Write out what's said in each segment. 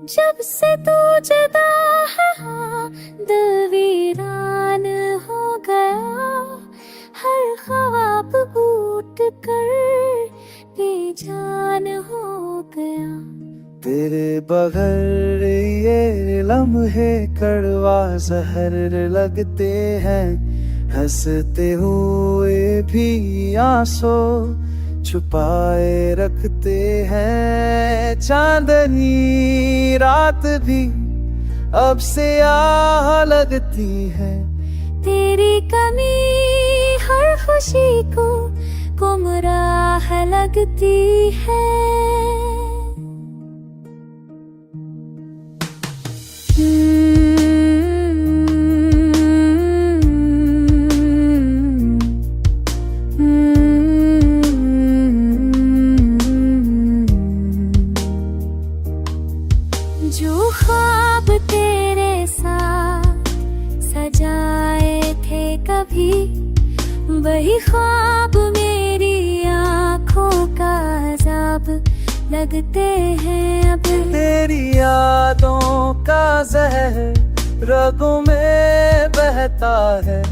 जब से तू जुदा है दिल वीरान हो गया, हर ख्वाब टूट कर बेजान हो गया। तेरे बगैर ये लम्हे कड़वा जहर लगते हैं, हंसते हुए भी आंसू छुपाए रखते हैं। चांदनी रात भी अब से आह लगती है, तेरी कमी हर खुशी को गुमराह लगती है। जो ख्वाब तेरे साथ सजाए थे कभी, वही ख्वाब मेरी आँखों का अज़ाब लगते हैं अब। तेरी यादों का जहर रगों में बहता है,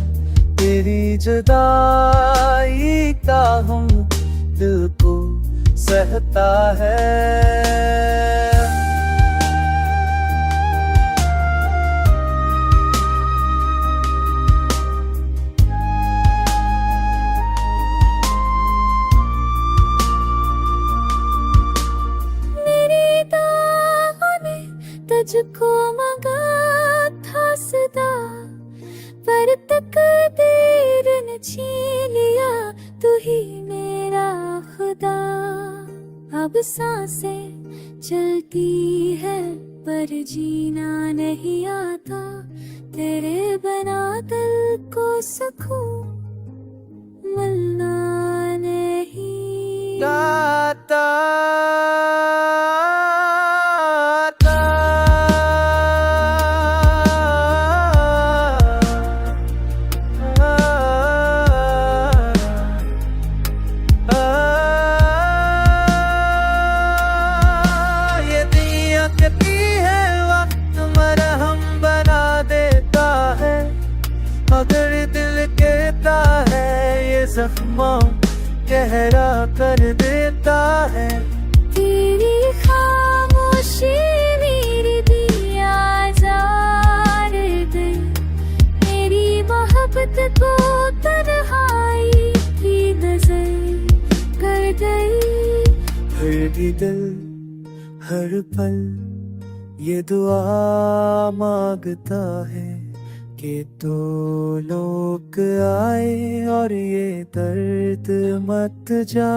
तेरी जुदाई का हम दिल को सहता है। तुझको मंगा था सदा, पर तकदीर ने छीन लिया तू ही मेरा खुदा। अब सांसें चलती है पर जीना नहीं आता, तेरे बना दिल को सुकून मिलना नहीं आता। मगर दिल कहता है ये जख्मों गहरा कर देता है। तेरी खामोशी मेरी दिया जार दे, मेरी मोहब्बत को तन्हाई की नजर कर गई। हर दिल हर पल ये दुआ मांगता है कि तो लोग आए और ये दर्द मत जा।